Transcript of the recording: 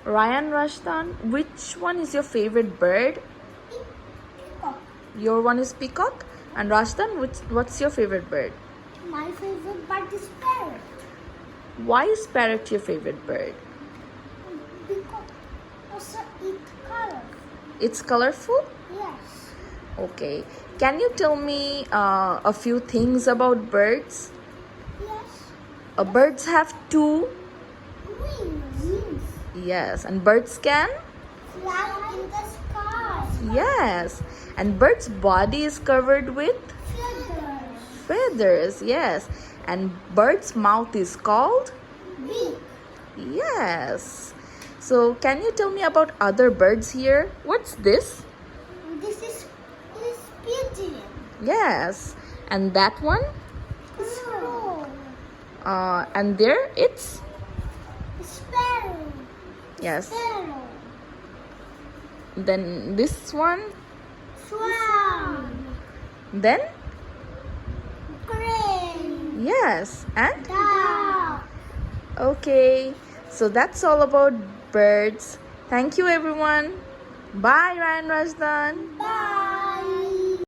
Ryan Rashdan, which one is your favorite bird? Peacock. Your one is peacock. And Rashdan, what's your favorite bird? My favorite bird is parrot. Why is parrot your favorite bird? Because also it colors. It's colorful? Yes. Okay. Can you tell me a few things about birds? Yes. Birds have two. Wings. Yes. And birds can? Fly in the sky. Yes. And bird's body is covered with Feathers. feathers. Yes. And bird's mouth is called? Beak. Yes. So can you tell me about other birds here? What's this? This is pigeon. Yes. And that one? Crow. And there it's? Sparrow. Yes. Sparrow. Then this one? Swan. Then? Crane. Yes. And? Duck. Okay. So that's all about birds. Thank you everyone. Bye Ryan Rajdan. Bye.